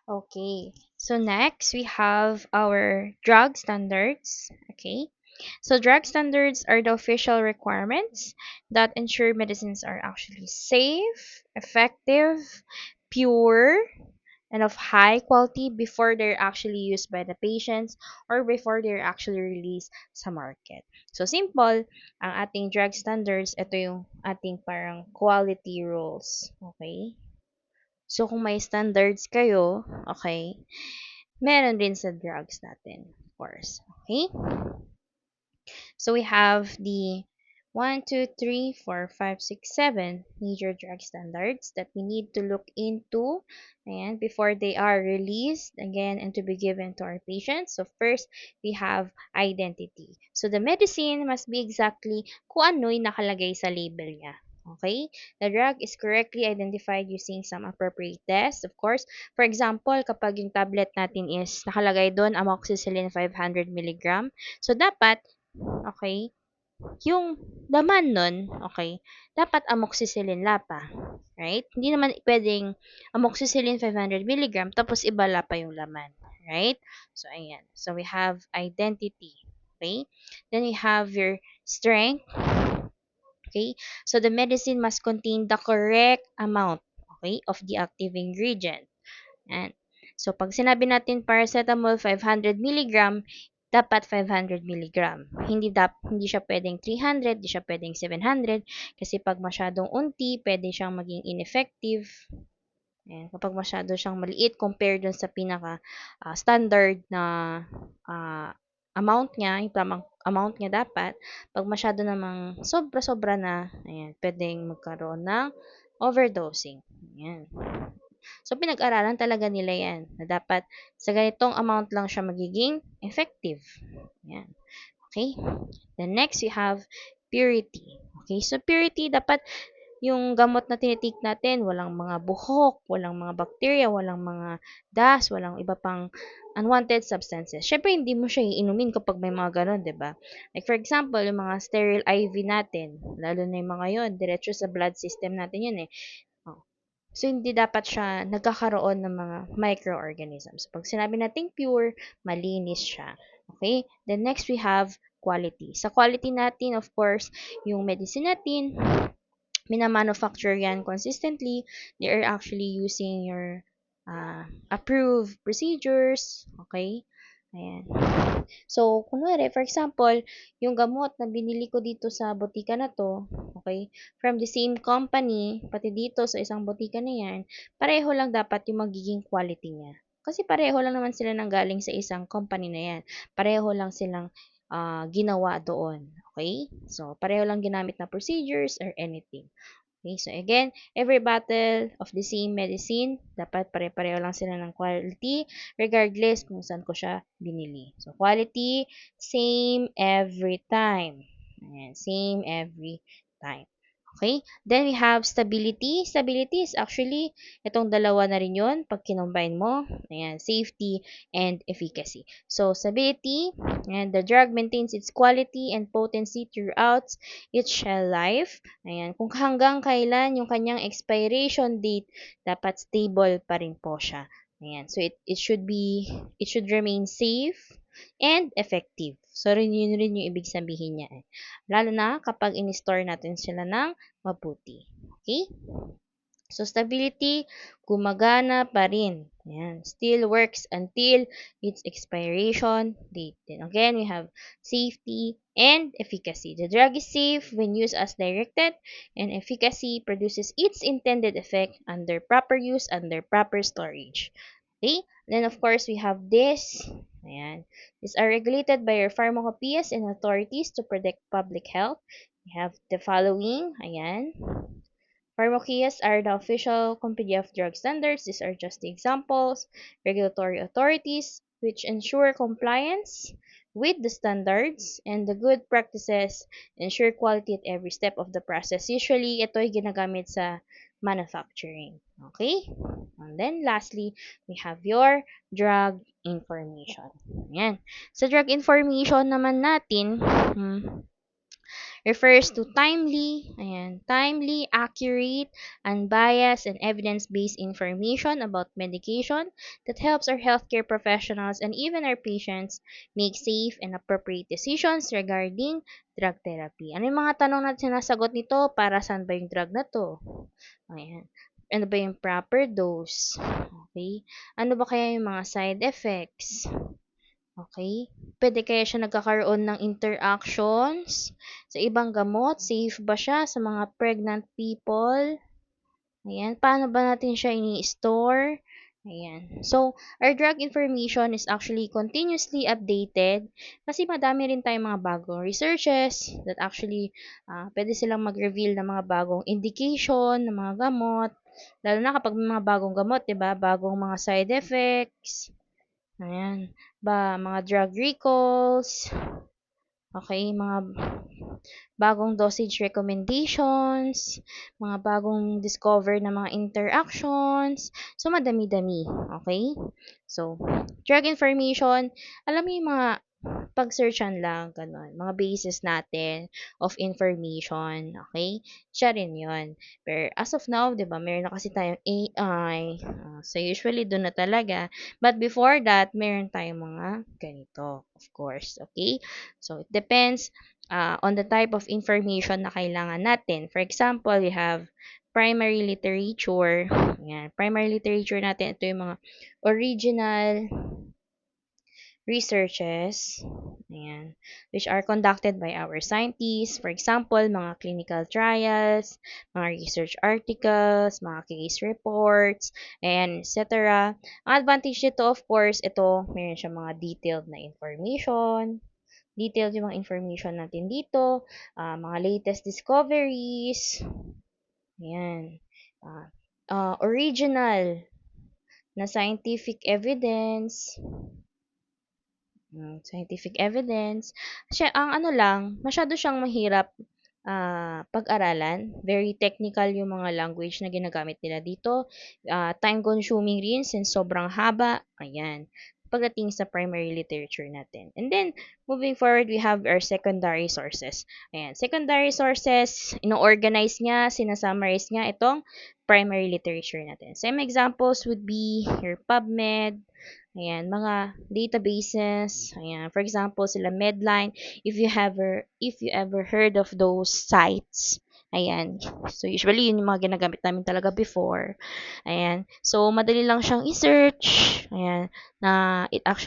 Okay. So next we have our drug standards. Okay. So drug standards are the official requirements that ensure medicines are actually safe, effective, pure, and of high quality before they're actually used by the patients or before they're actually released sa market. So simple, ang ating drug standards, ito yung ating parang quality rules. Okay? So kung may standards kayo, okay, meron din sa drugs natin, of course. Okay? So we have the 1, 2, 3, 4, 5, 6, 7 major drug standards that we need to look into and before they are released again and to be given to our patients. So first, we have identity. So the medicine must be exactly kung ano yung nakalagay sa label niya. Okay? The drug is correctly identified using some appropriate tests, of course. For example, kapag yung tablet natin is nakalagay doon amoxicillin 500 milligram, so dapat okay, yung laman nun, okay, dapat amoxicillin lapa, right? Hindi naman puwedeng amoxicillin 500 milligram tapos iba lapa yung laman, right? So, ayan. So, we have identity, okay? Then, we have your strength, okay? So, the medicine must contain the correct amount, okay, of the active ingredient. Yan. So, pag sinabi natin paracetamol 500 milligram, dapat 500 milligram. Hindi siya pwedeng 300, hindi siya pwedeng 700 kasi pag masyadong unti, pwede siyang maging ineffective. Ayan, kapag masyado siyang maliit compared dun sa pinaka standard na ah, amount niya, yung tamang amount niya dapat, pag masyado namang sobra-sobra na, ayan, pwedeng magkaroon ng overdosing. Ayan. So, pinag-aralan talaga nila yan na dapat sa ganitong amount lang siya magiging effective. Yan. Okay? Then next, we have purity. Okay? So, purity, dapat yung gamot na tinitik natin, walang mga buhok, walang mga bacteria, walang mga dust, walang iba pang unwanted substances. Syempre, hindi mo siya iinumin kapag may mga ganun, di ba? Like, for example, yung mga sterile IV natin, lalo na yung mga yon diretso sa blood system natin yun eh. Oh, so, hindi dapat siya nagkakaroon ng mga microorganisms. Pag sinabi nating pure, malinis siya. Okay? Then next, we have quality. Sa quality natin, of course, yung medicine natin, minamanufacture yan consistently. They are actually using your approved procedures. Okay? Ayan. So, kunwari, for example, yung gamot na binili ko dito sa botika na to, okay, from the same company, pati dito sa isang botika na yan, pareho lang dapat yung magiging quality niya. Kasi pareho lang naman sila nang galing sa isang company na yan. Pareho lang silang ginawa doon. Okay? So, pareho lang ginamit na procedures or anything. Okay, so again, every bottle of the same medicine, dapat pare-pareho lang sila ng quality, regardless kung saan ko siya binili. So, quality, same every time. Ayan, same every time. Okay? Then we have stability. Stability is actually, itong dalawa na rin yun, pag kinombine mo, ayan, safety and efficacy. So, stability, and the drug maintains its quality and potency throughout its shelf life. Ayan, kung hanggang kailan yung kanyang expiration date, dapat stable pa rin po siya. Ayan, so it should remain safe and effective. So, yun rin yung ibig sabihin niya eh. Lalo na kapag in-store natin sila ng mabuti. Okay? So, stability, gumagana pa rin. Ayan. Still works until its expiration date. Then again, we have safety and efficacy. The drug is safe when used as directed, and efficacy produces its intended effect under proper use, under proper storage. Okay? Then, of course, we have this. Ayan. These are regulated by your pharmacopoeias and authorities to protect public health. We have the following. Ayan. Pharmacopoeias are the official compendia of drug standards. These are just the examples. Regulatory authorities, which ensure compliance with the standards and the good practices, ensure quality at every step of the process. Usually, ito ay ginagamit sa manufacturing. Okay? And then, lastly, we have your drug information. Yan. Sa drug information naman natin, refers to timely, accurate, unbiased, and evidence-based information about medication that helps our healthcare professionals and even our patients make safe and appropriate decisions regarding drug therapy. Ano yung mga tanong na sinasagot nito? Para saan ba yung drug na to? Ayan. Ano ba yung proper dose? Okay. Ano ba kaya yung mga side effects? Okay. Puwede kaya siya nagkakaroon ng interactions sa ibang gamot? Safe ba siya sa mga pregnant people? Ayan. Paano ba natin siya ini-store? Ayan. So, our drug information is actually continuously updated kasi madami rin tayong mga bagong researches that actually pwede silang mag-reveal ng mga bagong indication ng mga gamot. Lalo na kapag may mga bagong gamot, 'di ba? Bagong mga side effects. Ayan. Mga drug recalls. Okay, mga bagong dosage recommendations, mga bagong discover na mga interactions. So, madami-dami. Okay? So, drug information, alam mo yung mga pag-searchan lang, gano'n. Mga basis natin of information, okay? Siya rin yun. Pero as of now, di ba, meron na kasi tayong AI. So, usually, doon na talaga. But before that, meron tayong mga ganito, of course, okay? So, it depends on the type of information na kailangan natin. For example, we have primary literature. Yan. Primary literature natin, ito yung mga original researches, ayan, which are conducted by our scientists. For example, mga clinical trials, mga research articles, mga case reports, and etc. Ang advantage nito, of course, ito, meron siya mga detailed na information. Detailed yung mga information natin dito, mga latest discoveries, ayan, original na scientific evidence. Siya ang ano lang, masyado siyang mahirap, pag-aralan. Very technical yung mga language na ginagamit nila dito. Time consuming rin since sobrang haba. Ayan. Pagdating sa primary literature natin. And then, moving forward, we have our secondary sources. Ayan. Secondary sources, ino-organize niya, sinasummarize niya itong primary literature natin. Some examples would be your PubMed, ayan, mga databases. Ayan, for example, sila Medline. If you ever heard of those sites, ayan. So, usually, yun yung mga ginagamit namin talaga before. Ayan. So, madali lang siyang i-search. Ayan.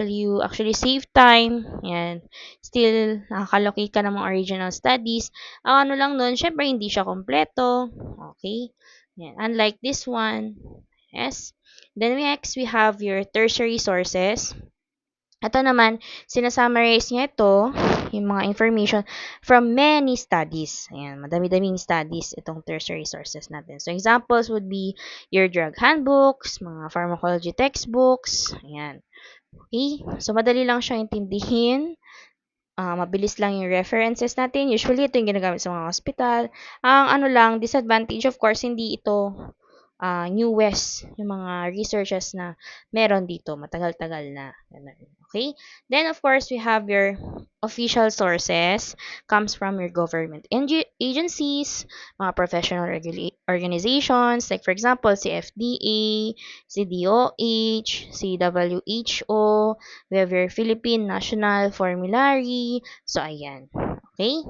You actually save time. Ayan. Still, nakakalocate ka ng mga original studies. Ang ano lang nun, syempre, hindi siya kompleto. Okay. Ayan. Unlike this one. Yes. Then next, we have your tertiary sources. Ito naman, sinasummarize niya ito, yung mga information from many studies. Ayan, madami-daming studies itong tertiary sources natin. So, examples would be your drug handbooks, mga pharmacology textbooks. Ayan. Okay? So, madali lang siyang intindihin. Mabilis lang yung references natin. Usually, ito yung ginagamit sa mga hospital. Ang ano lang, disadvantage, of course, hindi ito newest, yung mga researches na meron dito, matagal-tagal na. Ganun. Okay? Then, of course, we have your official sources, comes from your government agencies, mga professional organizations, like for example, si FDA, si DOH, si WHO, we have your Philippine National Formulary. So, ayan. Okay?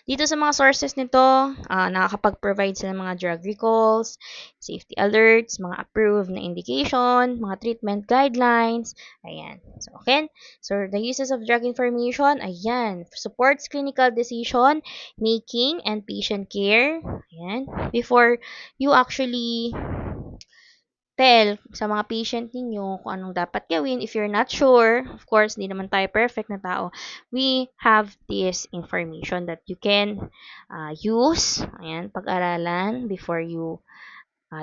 Dito sa mga sources nito, nakakapag-provide sila ng mga drug recalls, safety alerts, mga approved na indication, mga treatment guidelines. Ayan. So, okay. So, the uses of drug information, ayan, supports clinical decision making and patient care. Ayan. Before you actually tell sa mga patient ninyo kung anong dapat gawin. If you're not sure, of course, hindi naman tayo perfect na tao, we have this information that you can use, ayan, pag-aralan before you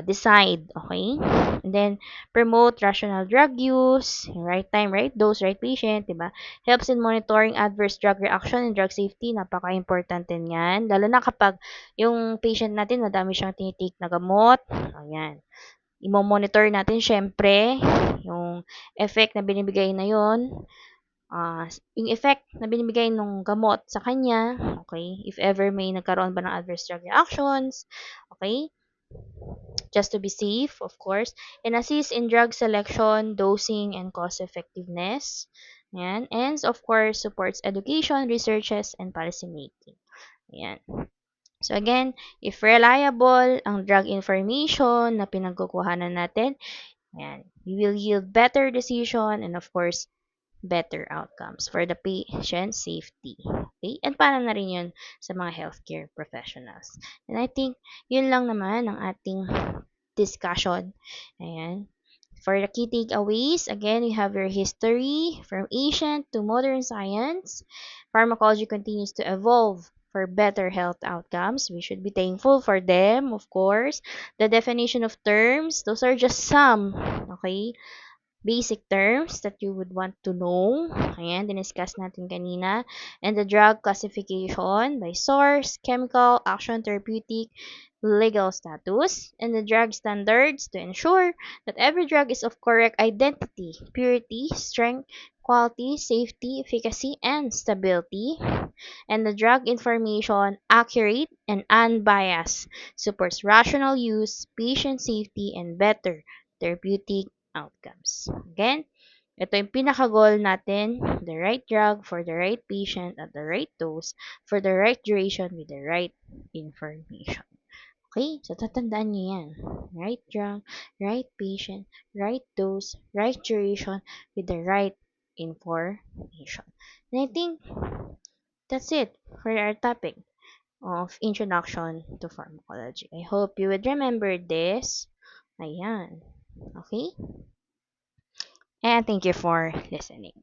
decide, okay? And then, promote rational drug use, right time, right dose, right patient, diba? Helps in monitoring adverse drug reaction and drug safety, napaka-importante niyan. Lalo na kapag yung patient natin, madami siyang tinitake na gamot, ayan. Imo-monitor natin syempre yung effect na binibigay na yon yung effect na binibigay ng gamot sa kanya, okay, if ever may nagkaroon ba ng adverse drug reactions, okay, just to be safe, of course, and assist in drug selection, dosing, and cost effectiveness. Ayan. And of course, supports education, researches, and policy making. Ayan. So again, if reliable ang drug information na pinagkukuhanan natin, ayan, we will yield better decision and of course, better outcomes for the patient safety. Okay? And para na rin yun sa mga healthcare professionals. And I think, yun lang naman ang ating discussion. Ayan. For the key takeaways, again, we have your history from ancient to modern science. Pharmacology continues to evolve for better health outcomes. We should be thankful for them, of course. The definition of terms, those are just some, okay, basic terms that you would want to know. Ayan, diniscuss natin kanina. And the drug classification by source, chemical, action, therapeutic, legal status, and the drug standards to ensure that every drug is of correct identity, purity, strength, quality, safety, efficacy, and stability. And the drug information accurate and unbiased, supports rational use, patient safety, and better therapeutic outcomes. Again, ito yung pinaka-goal natin, the right drug for the right patient at the right dose for the right duration with the right information. Okay? So, tatandaan nyo yan. Right drug, right patient, right dose, right duration with the right information. And I think that's it for our topic of introduction to pharmacology. I hope you would remember this. Ayan. Okay? And thank you for listening.